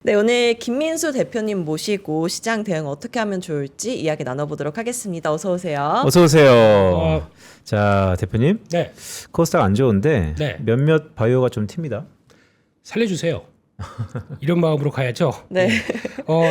네, 오늘 김민수 대표님 모시고 시장 대응 어떻게 하면 좋을지 이야기 나눠보도록 하겠습니다. 어서 오세요. 어서 오세요. 자, 대표님. 네, 코스닥 안 좋은데 네. 몇몇 바이오가 좀 튑니다. 살려주세요. 이런 마음으로 가야죠. 네.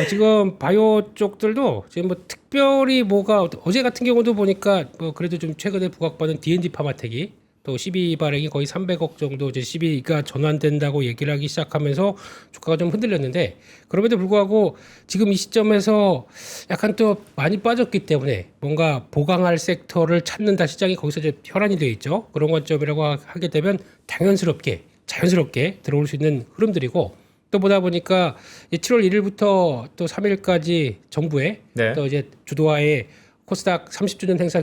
지금 바이오 쪽들도 지금 뭐 특별히 뭐가 어제 같은 경우도 보니까 뭐 그래도 좀 최근에 부각받은 D&D 파마텍이 또 12 발행이 거의 300억 정도 이제 12가 전환된다고 얘기를 하기 시작하면서 주가가 좀 흔들렸는데 그럼에도 불구하고 지금 이 시점에서 약간 또 많이 빠졌기 때문에 뭔가 보강할 섹터를 찾는다 시장이 거기서 이제 혈안이 되어 있죠. 그런 관점이라고 하게 되면 자연스럽게 들어올 수 있는 흐름들이고 또 보다 보니까 7월 1일부터 또 3일까지 정부의 네. 또 이제 주도하에 코스닥 30주년 행사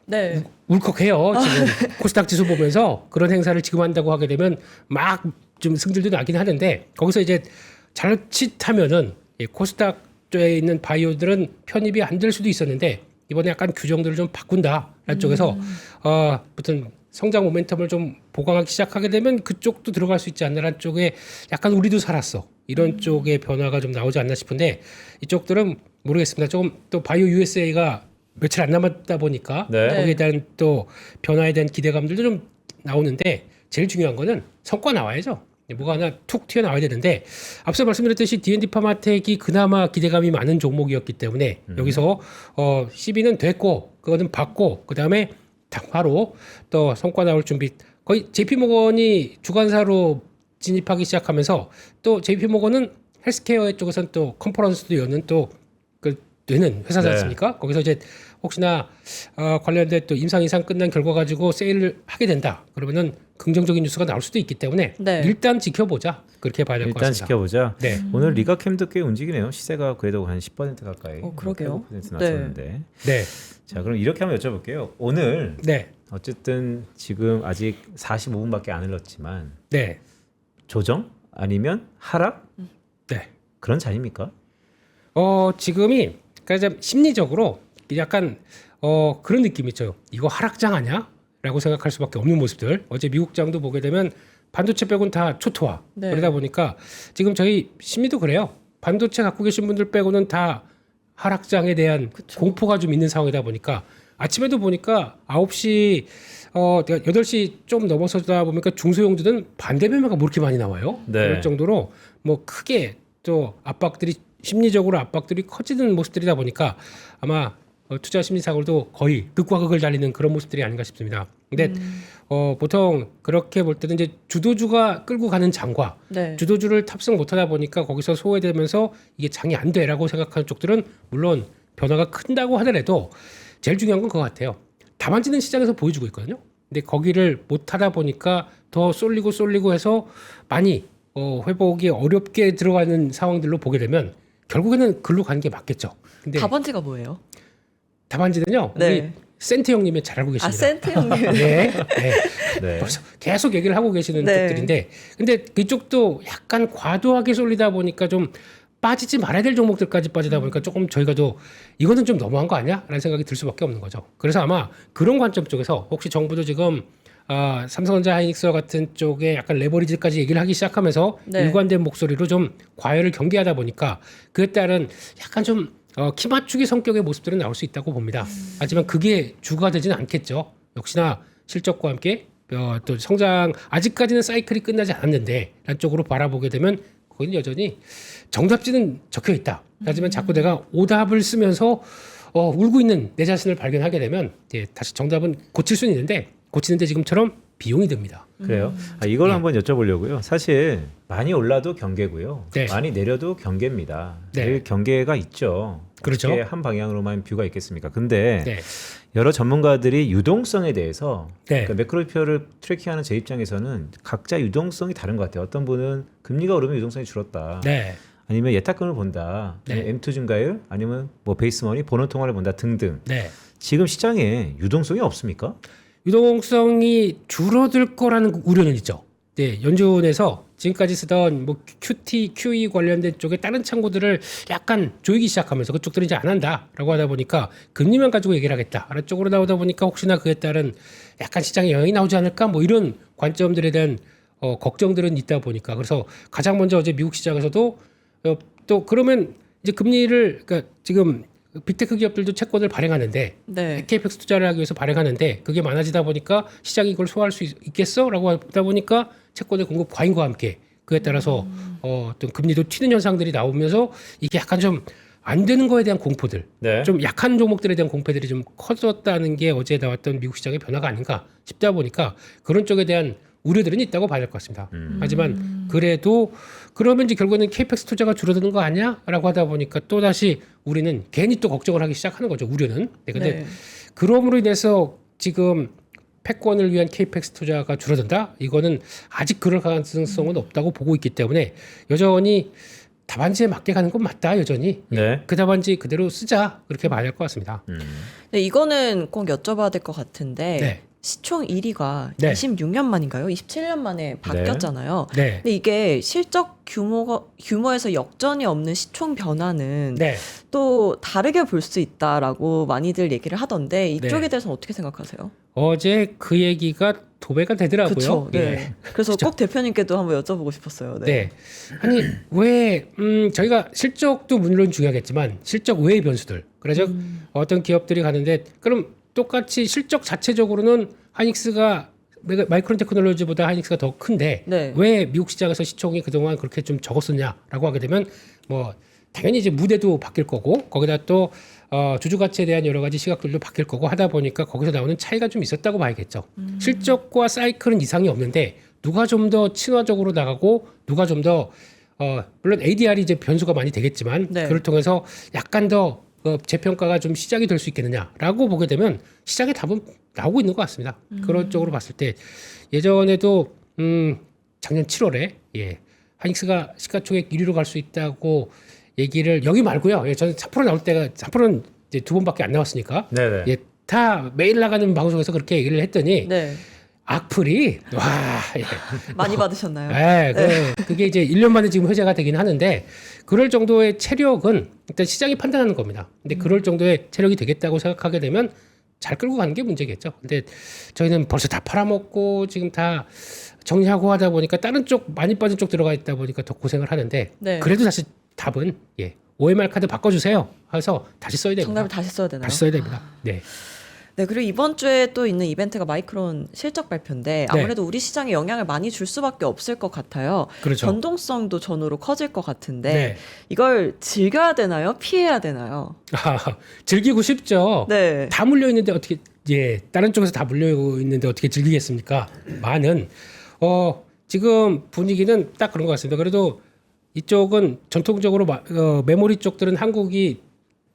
네. 울컥해요. 지금 코스닥 지수 보면서 그런 행사를 지금 한다고 하게 되면 막 좀 승질도 나긴 하는데 거기서 이제 자칫하면은 코스닥 쪽에 있는 바이오들은 편입이 안 될 수도 있었는데 이번에 약간 규정들을 좀 바꾼다라는 쪽에서 아무튼 성장 모멘텀을 좀 보강하기 시작하게 되면 그쪽도 들어갈 수 있지 않나라는 쪽에 약간 우리도 살았어. 이런 쪽의 변화가 좀 나오지 않나 싶은데 이쪽들은 모르겠습니다. 조금 또 바이오 USA가 며칠 안 남았다 보니까 네. 거기에 대한 또 변화에 대한 기대감들도 좀 나오는데 제일 중요한 거는 성과 나와야죠. 뭐가 하나 툭 튀어나와야 되는데 앞서 말씀드렸듯이 D&D 파마텍이 그나마 기대감이 많은 종목이었기 때문에 여기서 12는 됐고 그거는 받고 그다음에 바로 또 성과 나올 준비 거의 JP모건이 주관사로 진입하기 시작하면서 또 JP모건은 헬스케어 쪽에서는 또 컨퍼런스도 여는 또 되는 회사지 않습니까? 거기서 이제 혹시나 관련된 또 임상 이상 끝난 결과 가지고 세일을 하게 된다. 그러면은 긍정적인 뉴스가 나올 수도 있기 때문에 네. 일단 지켜보자. 그렇게 봐야 될 것 일단 같습니다. 지켜보자. 네. 오늘 리가캠도 꽤 움직이네요. 시세가 그래도 한 10% 가까이. 그러게요. 8% 네. 낮췄는데. 네. 자, 그럼 이렇게 한번 여쭤볼게요. 오늘 네. 어쨌든 지금 아직 45분밖에 안 흘렀지만 네. 조정 아니면 하락 네. 그런 자리입니까? 지금이 그러니까 심리적으로 약간 그런 느낌이 있죠. 이거 하락장 아니야? 라고 생각할 수밖에 없는 모습들. 어제 미국장도 보게 되면 반도체 빼고는 다 초토화. 네. 그러다 보니까 지금 저희 심리도 그래요. 반도체 갖고 계신 분들 빼고는 다 하락장에 대한 그쵸. 공포가 좀 있는 상황이다 보니까 아침에도 보니까 9시 8시 좀 넘어서다 보니까 중소형주는 반대 매매가 뭐 이렇게 많이 나와요. 네. 그럴 정도로 뭐 크게 또 압박들이 심리적으로 압박들이 커지는 모습들이다 보니까 아마 투자 심리 사고도 거의 극과 극을 달리는 그런 모습들이 아닌가 싶습니다. 근데 보통 그렇게 볼 때는 이제 주도주가 끌고 가는 장과 네. 주도주를 탑승 못하다 보니까 거기서 소외되면서 이게 장이 안 돼라고 생각하는 쪽들은 물론 변화가 큰다고 하더라도 제일 중요한 건 그거 같아요. 다반지는 시장에서 보여주고 있거든요. 근데 거기를 못하다 보니까 더 쏠리고 해서 많이 회복이 어렵게 들어가는 상황들로 보게 되면 결국에는 글로 가는 게 맞겠죠. 근데 다반지가 뭐예요? 다반지는요. 네. 우리 센트 형님이 잘 알고 계십니다. 센트 형님. 네. 네. 벌써 계속 얘기를 하고 계시는 네. 쪽들인데 근데 그쪽도 약간 과도하게 쏠리다 보니까 좀 빠지지 말아야 될 종목들까지 빠지다 보니까 조금 저희가 또 이거는 좀 너무한 거 아니야? 라는 생각이 들 수밖에 없는 거죠. 그래서 아마 그런 관점 쪽에서 혹시 정부도 지금 삼성전자 하이닉스와 같은 쪽에 약간 레버리지까지 얘기를 하기 시작하면서 네. 일관된 목소리로 좀 과열을 경계하다 보니까 그에 따른 약간 좀 키 맞추기 성격의 모습들은 나올 수 있다고 봅니다. 하지만 그게 주가 되지는 않겠죠. 역시나 실적과 함께 또 성장 아직까지는 사이클이 끝나지 않았는데 란 쪽으로 바라보게 되면 거기는 여전히 정답지는 적혀 있다. 하지만 자꾸 내가 오답을 쓰면서 울고 있는 내 자신을 발견하게 되면 다시 정답은 고칠 수는 있는데 고치는데 지금처럼 비용이 듭니다. 그래요? 이걸 네. 한번 여쭤보려고요. 사실 많이 올라도 경계고요. 네. 많이 내려도 경계입니다. 네. 늘 경계가 있죠. 그렇죠. 어떻게 한 방향으로만 뷰가 있겠습니까? 근데 네. 여러 전문가들이 유동성에 대해서 네. 그러니까 매크로지표를 트래킹하는 제 입장에서는 각자 유동성이 다른 것 같아요. 어떤 분은 금리가 오르면 유동성이 줄었다. 네. 아니면 예탁금을 본다. 네. M2 증가율 아니면 뭐 베이스머니 보너 통화를 본다 등등. 네. 지금 시장에 유동성이 없습니까? 유동성이 줄어들 거라는 우려는 있죠. 네, 연준에서 지금까지 쓰던 뭐 QT, QE 관련된 쪽에 다른 창구들을 약간 조이기 시작하면서 그쪽들은 이제 안 한다라고 하다 보니까 금리만 가지고 얘기를 하겠다. 아래 쪽으로 나오다 보니까 혹시나 그에 따른 약간 시장에 영향이 나오지 않을까 뭐 이런 관점들에 대한 걱정들은 있다 보니까 그래서 가장 먼저 어제 미국 시장에서도 또 그러면 이제 금리를 그러니까 지금 빅테크 기업들도 채권을 발행하는데 네. KPX 투자를 하기 위해서 발행하는데 그게 많아지다 보니까 시장이 이걸 소화할 수 있겠어라고 하다 보니까 채권의 공급 과잉과 함께 그에 따라서 어떤 금리도 튀는 현상들이 나오면서 이게 약간 좀 안 되는 거에 대한 공포들, 네. 좀 약한 종목들에 대한 공포들이 좀 커졌다는 게 어제 나왔던 미국 시장의 변화가 아닌가 싶다 보니까 그런 쪽에 대한 우려들은 있다고 봐야 될 것 같습니다. 하지만 그래도 그러면 이제 결국에는 KPX 투자가 줄어드는 거 아니야?라고 하다 보니까 또 다시 우리는 괜히 또 걱정을 하기 시작하는 거죠. 우려는. 네, 근데 네. 그럼으로 인해서 지금 패권을 위한 KPX 투자가 줄어든다? 이거는 아직 그럴 가능성은 없다고 보고 있기 때문에 여전히 답안지에 맞게 가는 건 맞다. 여전히. 네. 그 답안지 그대로 쓰자. 그렇게 봐야 할 것 같습니다. 네, 이거는 꼭 여쭤봐야 될 것 같은데 네. 시총 1위가 네. 26년 만인가요? 27년 만에 바뀌었잖아요. 네. 근데 이게 실적 규모에서 역전이 없는 시총 변화는 네. 또 다르게 볼 수 있다라고 많이들 얘기를 하던데 이쪽에 네. 대해서는 어떻게 생각하세요? 어제 그 얘기가 도배가 되더라고요. 그렇죠. 예. 네. 그래서 꼭 대표님께도 한번 여쭤보고 싶었어요. 네. 네. 아니 왜 저희가 실적도 물론 중요하겠지만 실적 외의 변수들. 그래서 어떤 기업들이 가는데 그럼 똑같이 실적 자체적으로는 하이닉스가 마이크론 테크놀로지보다 하이닉스가 더 큰데 네. 왜 미국 시장에서 시총이 그동안 그렇게 좀 적었었냐라고 하게 되면 뭐 당연히 이제 무대도 바뀔 거고 거기다 또 주주 가치에 대한 여러 가지 시각들도 바뀔 거고 하다 보니까 거기서 나오는 차이가 좀 있었다고 봐야겠죠. 실적과 사이클은 이상이 없는데 누가 좀 더 친화적으로 나가고 누가 좀 더 물론 ADR이 이제 변수가 많이 되겠지만 네. 그걸 통해서 약간 더 재평가가 좀 시작이 될 수 있겠느냐라고 보게 되면 시장의 답은 나오고 있는 것 같습니다. 그런 쪽으로 봤을 때 예전에도 작년 7월에 하이닉스가 시가총액 1위로 갈 수 있다고 얘기를 여기 말고요. 예, 저는 3% 나올 때가 3%는 이제 두 번밖에 안 나왔으니까 네네. 예, 다 매일 나가는 방송에서 그렇게 얘기를 했더니 네. 악플이 와 예. 많이 받으셨나요? 네, 그게 이제 1년 만에 지금 회자가 되긴 하는데 그럴 정도의 체력은 일단 시장이 판단하는 겁니다. 근데 그럴 정도의 체력이 되겠다고 생각하게 되면 잘 끌고 가는 게 문제겠죠. 근데 저희는 벌써 다 팔아먹고 지금 다 정리하고 하다 보니까 다른 쪽 많이 빠진 쪽 들어가 있다 보니까 더 고생을 하는데 네. 그래도 사실 답은 OMR 카드 바꿔주세요. 해서 다시 써야 됩니다. 정답을 다시 써야 되나요? 다시 써야 됩니다. 네. 네, 그리고 이번 주에 또 있는 이벤트가 마이크론 실적 발표인데 아무래도 우리 시장에 영향을 많이 줄 수밖에 없을 것 같아요. 그렇죠. 변동성도 전후로 커질 것 같은데 네. 이걸 즐겨야 되나요? 피해야 되나요? 즐기고 싶죠. 네. 다 물려 있는데 어떻게 다른 쪽에서 다 물려 있는데 어떻게 즐기겠습니까? 많은 지금 분위기는 딱 그런 것 같습니다. 그래도 이쪽은 전통적으로 메모리 쪽들은 한국이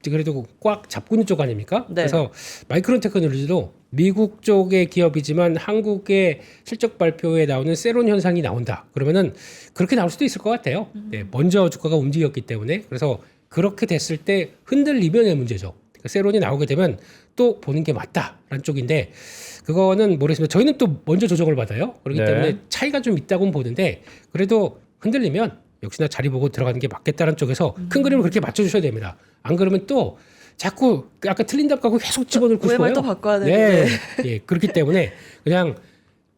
그래도 꽉 잡고 있는 쪽 아닙니까? 네. 그래서 마이크론 테크놀로지도 미국 쪽의 기업이지만 한국의 실적 발표에 나오는 세론 현상이 나온다. 그러면은 그렇게 나올 수도 있을 것 같아요. 네, 먼저 주가가 움직였기 때문에 그래서 그렇게 됐을 때 흔들리면의 문제죠. 그러니까 세론이 나오게 되면 또 보는 게 맞다라는 쪽인데 그거는 모르겠습니다. 저희는 또 먼저 조정을 받아요. 그렇기 네. 때문에 차이가 좀 있다고는 보는데 그래도 흔들리면 역시나 자리 보고 들어가는 게 맞겠다는 쪽에서 큰 그림을 그렇게 맞춰주셔야 됩니다. 안 그러면 또 자꾸 아까 틀린 답 갖고 계속 집어넣고 싶어요. OMR 또 바꿔야 되는데. 예, 그렇기 때문에 그냥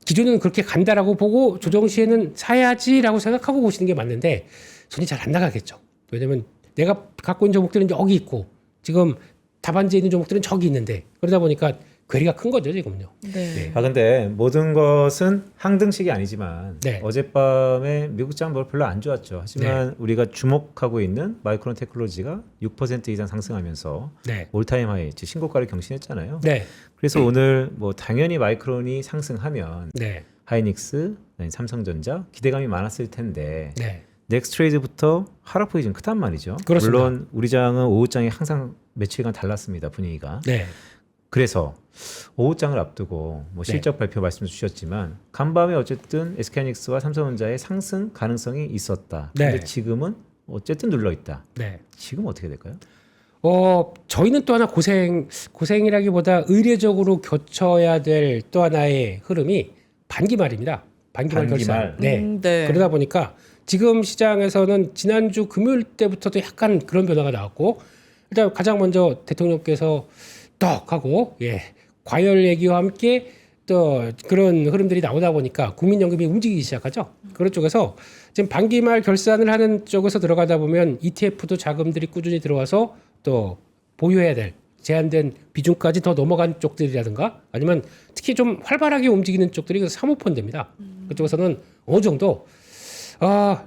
기존에는 그렇게 간다라고 보고 조정 시에는 사야지라고 생각하고 보시는 게 맞는데 손이 잘 안 나가겠죠. 왜냐면 내가 갖고 있는 종목들은 여기 있고 지금 답안지에 있는 종목들은 저기 있는데 그러다 보니까 괴리가 큰 거죠 지금요. 네. 근데 모든 것은 항등식이 아니지만 네. 어젯밤에 미국 장 별로 안 좋았죠. 하지만 우리가 주목하고 있는 마이크론 테크놀로지가 6% 이상 상승하면서 네, 올타임 하이, 즉 신고가를 경신했잖아요. 네, 그래서 오늘 뭐 당연히 마이크론이 상승하면 네, 하이닉스, 삼성전자 기대감이 많았을 텐데 네. 넥스트레이드부터 하락폭이 좀 크단 말이죠. 그렇습니다. 물론 우리 장은 오후장이 항상 며칠간 달랐습니다. 분위기가. 네. 그래서 오후장을 앞두고 뭐 실적 발표 말씀 주셨지만 간밤에 어쨌든 SK하이닉스와 삼성전자의 상승 가능성이 있었다. 근데 네. 지금은 어쨌든 눌러 있다. 네. 지금 어떻게 될까요? 저희는 또 하나 고생이라기보다 의례적으로 겪어야 될 또 하나의 흐름이 반기말입니다. 반기말 결산. 네. 네. 그러다 보니까 지금 시장에서는 지난주 금요일 때부터도 약간 그런 변화가 나왔고 일단 가장 먼저 대통령께서 떡 하고 과열 얘기와 함께 또 그런 흐름들이 나오다 보니까 국민연금이 움직이기 시작하죠. 그런 쪽에서 지금 반기말 결산을 하는 쪽에서 들어가다 보면 ETF도 자금들이 꾸준히 들어와서 또 보유해야 될 제한된 비중까지 더 넘어간 쪽들이라든가 아니면 특히 좀 활발하게 움직이는 쪽들이 그 사모펀드입니다. 그쪽에서는 어느 정도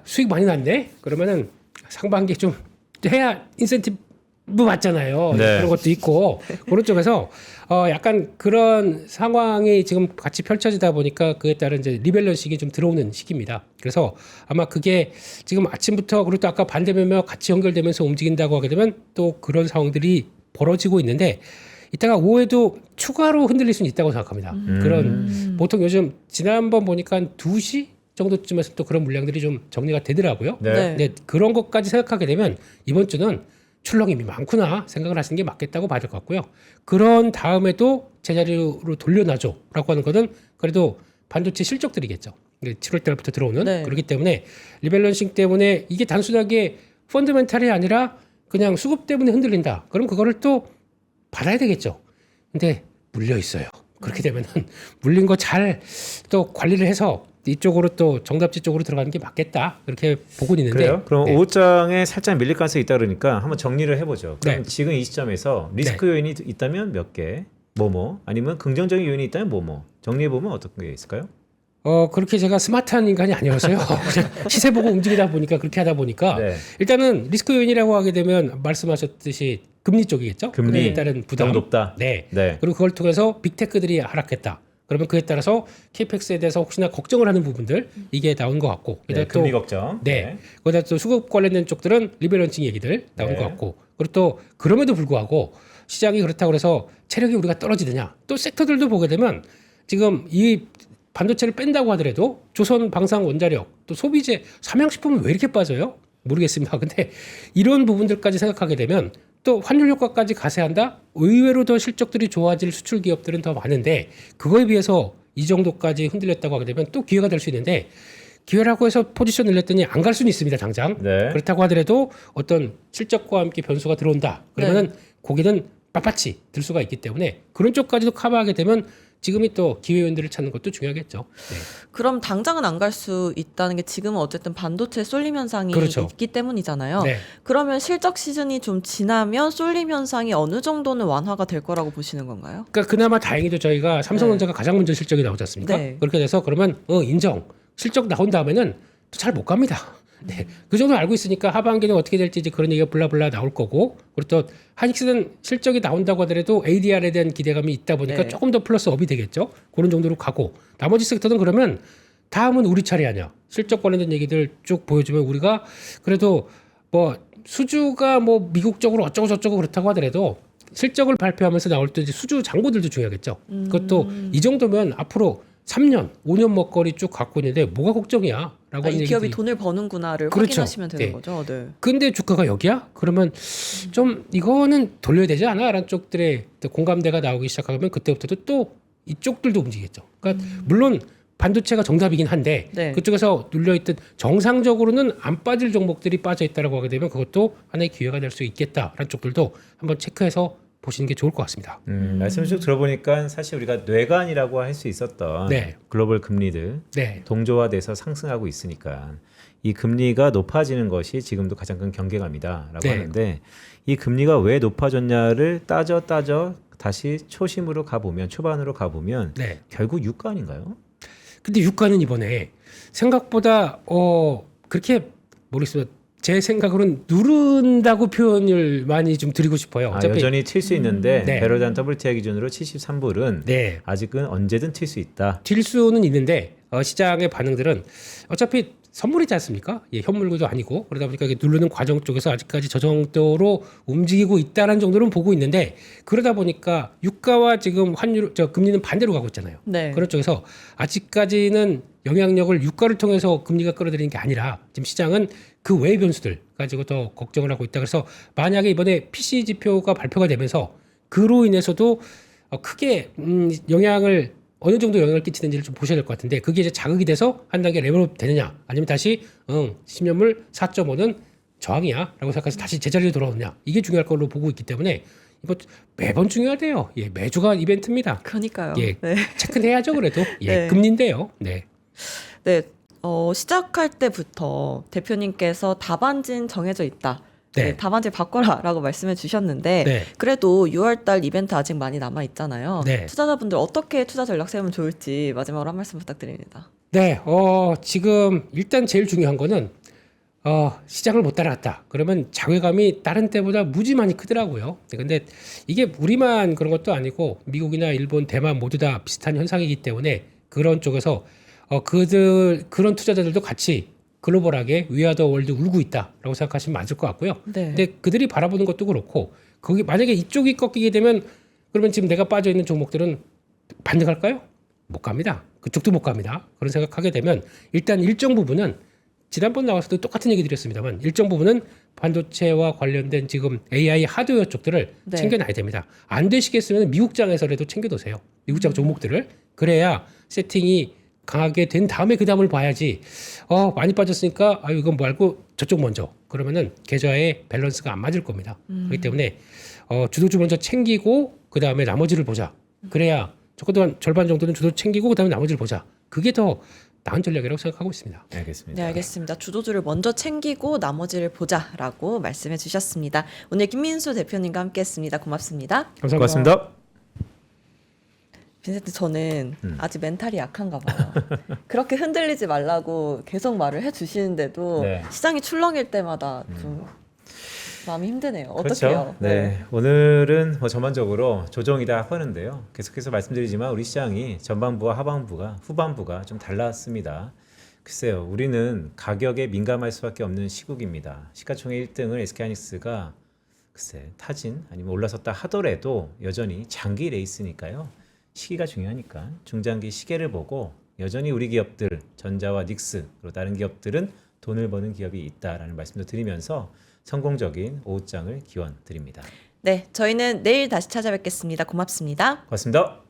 수익 많이 났네? 그러면은 상반기 좀 해야 인센티브 받잖아요. 네. 그런 것도 있고 그런 쪽에서 약간 그런 상황이 지금 같이 펼쳐지다 보니까 그에 따른 이제 리밸런싱이 좀 들어오는 시기입니다. 그래서 아마 그게 지금 아침부터 그리고 또 아까 반대매매와 같이 연결되면서 움직인다고 하게 되면 또 그런 상황들이 벌어지고 있는데 이따가 오후에도 추가로 흔들릴 수는 있다고 생각합니다. 그런 보통 요즘 지난번 보니까 한 2시 정도쯤에서 또 그런 물량들이 좀 정리가 되더라고요. 네. 네. 근데 그런 것까지 생각하게 되면 이번 주는 출렁임이 많구나 생각을 하시는 게 맞겠다고 봐야 될 것 같고요. 그런 다음에도 제자리로 돌려놔줘라고 하는 것은 그래도 반도체 실적들이겠죠. 7월 달부터 들어오는 네. 그렇기 때문에 리밸런싱 때문에 이게 단순하게 펀더멘탈이 아니라 그냥 수급 때문에 흔들린다. 그럼 그거를 또 받아야 되겠죠. 근데 물려 있어요. 그렇게 되면은 물린 거 잘 또 관리를 해서 이쪽으로 또 정답지 쪽으로 들어가는 게 맞겠다. 그렇게 보고 있는데. 그래요? 그럼 네. 오후장에 살짝 밀릴 가능성이 있다 그러니까 한번 정리를 해보죠. 그럼 네. 지금 이 시점에서 리스크 요인이 있다면 몇 개, 뭐뭐, 아니면 긍정적인 요인이 있다면 뭐뭐. 정리해보면 어떤 게 있을까요? 그렇게 제가 스마트한 인간이 아니어서요. 그냥 시세 보고 움직이다 보니까 그렇게 하다 보니까 네. 일단은 리스크 요인이라고 하게 되면 말씀하셨듯이 금리 쪽이겠죠. 금리 그에 따른 부담. 너무 높다. 네. 네. 그리고 그걸 통해서 빅테크들이 하락했다. 그러면 그에 따라서 KPX에 대해서 혹시나 걱정을 하는 부분들 이게 나온 것 같고. 네, 금리 걱정. 네. 거기다 또 수급 관련된 쪽들은 리밸런싱 얘기들 나온 네. 것 같고. 그리고 또 그럼에도 불구하고 시장이 그렇다고 해서 체력이 우리가 떨어지느냐. 또 섹터들도 보게 되면 지금 이 반도체를 뺀다고 하더라도 조선 방산 원자력 또 소비재 삼양식품은 왜 이렇게 빠져요? 모르겠습니다. 근데 이런 부분들까지 생각하게 되면 또 환율 효과까지 가세한다? 의외로 더 실적들이 좋아질 수출 기업들은 더 많은데 그거에 비해서 이 정도까지 흔들렸다고 하게 되면 또 기회가 될 수 있는데 기회라고 해서 포지션 늘렸더니 안 갈 수는 있습니다. 당장. 네. 그렇다고 하더라도 어떤 실적과 함께 변수가 들어온다. 그러면은 고기는 빳빳이 들 수가 있기 때문에 그런 쪽까지도 커버하게 되면 지금이 또 기회 요인들을 찾는 것도 중요하겠죠. 네. 그럼 당장은 안 갈 수 있다는 게 지금은 어쨌든 반도체 쏠림 현상이 그렇죠. 있기 때문이잖아요. 네. 그러면 실적 시즌이 좀 지나면 쏠림 현상이 어느 정도는 완화가 될 거라고 보시는 건가요? 그러니까 그나마 다행히도 저희가 삼성전자가 가장 먼저 실적이 나오지 않습니까? 네. 그렇게 돼서 그러면 인정. 실적 나온 다음에는 또 잘 못 갑니다. 네. 그 정도 알고 있으니까 하반기는 어떻게 될지 이제 그런 얘기가 블라블라 나올 거고 그리고 또 하닉스는 실적이 나온다고 하더라도 ADR에 대한 기대감이 있다 보니까 네. 조금 더 플러스업이 되겠죠. 그런 정도로 가고 나머지 섹터는 그러면 다음은 우리 차례 아니야. 실적 관련된 얘기들 쭉 보여주면 우리가 그래도 뭐 수주가 뭐 미국적으로 어쩌고 저쩌고 그렇다고 하더라도 실적을 발표하면서 나올 때 이제 수주 잔고들도 중요하겠죠. 그것도 이 정도면 앞으로 3년, 5년 먹거리 쭉 갖고 있는데 뭐가 걱정이야? 라고 하는 이 기업이 얘기들이. 돈을 버는구나를 그렇죠. 확인하시면 되는 네. 거죠. 네. 근데 주가가 여기야? 그러면 좀 이거는 돌려야 되지 않아? 라는 쪽들의 또 공감대가 나오기 시작하면 그때부터도 또 이쪽들도 움직이겠죠. 그러니까 물론 반도체가 정답이긴 한데 네. 그쪽에서 눌려있던 정상적으로는 안 빠질 종목들이 빠져있다라고 하게 되면 그것도 하나의 기회가 될 수 있겠다라는 쪽들도 한번 체크해서 보시는 게 좋을 것 같습니다. 말씀 쭉 들어보니까 사실 우리가 뇌관이라고 할 수 있었던 네. 글로벌 금리들 네. 동조화돼서 상승하고 있으니까 이 금리가 높아지는 것이 지금도 가장 큰 경계감이다라고 네. 하는데 이 금리가 왜 높아졌냐를 따져 다시 초심으로 가보면 초반으로 가보면 네. 결국 유가 아닌가요? 근데 유가는 이번에 생각보다 그렇게 모르겠어요. 제 생각으로는 누른다고 표현을 많이 좀 드리고 싶어요. 여전히 튈 수 있는데 네. 베로단 WTI 기준으로 73불은 네. 아직은 언제든 튈 수 있다. 튈 수는 있는데 시장의 반응들은 어차피 선물이지 않습니까? 예, 현물구도 아니고 그러다 보니까 이게 누르는 과정 쪽에서 아직까지 저 정도로 움직이고 있다는 정도는 보고 있는데 그러다 보니까 유가와 지금 환율 금리는 반대로 가고 있잖아요. 네. 그런 쪽에서 아직까지는 영향력을 유가를 통해서 금리가 끌어들이는 게 아니라 지금 시장은 그 외의 변수들 가지고 더 걱정을 하고 있다. 그래서 만약에 이번에 PCE 지표가 발표가 되면서 그로 인해서도 크게 어느 정도 영향을 끼치는지를 좀 보셔야 될 것 같은데 그게 이제 자극이 돼서 한 단계 레벨업 되느냐 아니면 다시 10년물 4.5는 저항이야 라고 생각해서 다시 제자리로 돌아오느냐 이게 중요할 걸로 보고 있기 때문에 이거 매번 중요하대요. 예, 매주가 이벤트입니다. 그러니까요. 예, 네. 체크는 해야죠 그래도. 예, 네. 금리인데요. 네. 네. 시작할 때부터 대표님께서 답안지는 정해져 있다. 네. 답안지 바꿔라라고 말씀해 주셨는데 네. 그래도 6월달 이벤트 아직 많이 남아 있잖아요. 네. 투자자분들 어떻게 투자 전략 세우면 좋을지 마지막으로 한 말씀 부탁드립니다. 네, 지금 일단 제일 중요한 거는 시장을 못 따라갔다. 그러면 자괴감이 다른 때보다 무지 많이 크더라고요. 근데 이게 우리만 그런 것도 아니고 미국이나 일본, 대만 모두 다 비슷한 현상이기 때문에 그런 쪽에서 그런 투자자들도 같이 글로벌하게 위아더 월드 울고 있다라고 생각하시면 맞을 것 같고요. 네. 근데 그들이 바라보는 것도 그렇고 거기 만약에 이쪽이 꺾이게 되면 그러면 지금 내가 빠져 있는 종목들은 반등할까요? 못 갑니다. 그쪽도 못 갑니다. 그런 생각하게 되면 일단 일정 부분은 지난번 나와서도 똑같은 얘기 드렸습니다만 일정 부분은 반도체와 관련된 지금 AI 하드웨어 쪽들을 네. 챙겨놔야 됩니다. 안 되시겠으면 미국장에서라도 챙겨두세요. 미국장 종목들을. 그래야 세팅이 강하게 된 다음에 그 다음을 봐야지 많이 빠졌으니까 이건 말고 저쪽 먼저 그러면은 계좌의 밸런스가 안 맞을 겁니다. 그렇기 때문에 주도주 먼저 챙기고 그 다음에 나머지를 보자. 그래야 적어도 절반 정도는 주도 챙기고 그 다음에 나머지를 보자. 그게 더 나은 전략이라고 생각하고 있습니다. 네, 알겠습니다. 네, 알겠습니다. 주도주를 먼저 챙기고 나머지를 보자라고 말씀해 주셨습니다. 오늘 김민수 대표님과 함께했습니다. 고맙습니다. 감사합니다. 고맙습니다. 빈센트 저는 아직 멘탈이 약한가 봐요. 그렇게 흔들리지 말라고 계속 말을 해주시는데도 네. 시장이 출렁일 때마다 좀 마음이 힘드네요. 그렇죠. 어떡해요? 네. 오늘은 뭐 전반적으로 조정이다 하는데요. 계속해서 말씀드리지만 우리 시장이 전반부와 하반부가 후반부가 좀 달랐습니다. 글쎄요. 우리는 가격에 민감할 수밖에 없는 시국입니다. 시가총액 1등을 SK하이닉스가 글쎄 타진 아니면 올라섰다 하더라도 여전히 장기 레이스니까요. 시기가 중요하니까 중장기 시계를 보고 여전히 우리 기업들 전자와 닉스 그리고 다른 기업들은 돈을 버는 기업이 있다라는 말씀도 드리면서 성공적인 오후장을 기원 드립니다. 네, 저희는 내일 다시 찾아뵙겠습니다. 고맙습니다. 고맙습니다.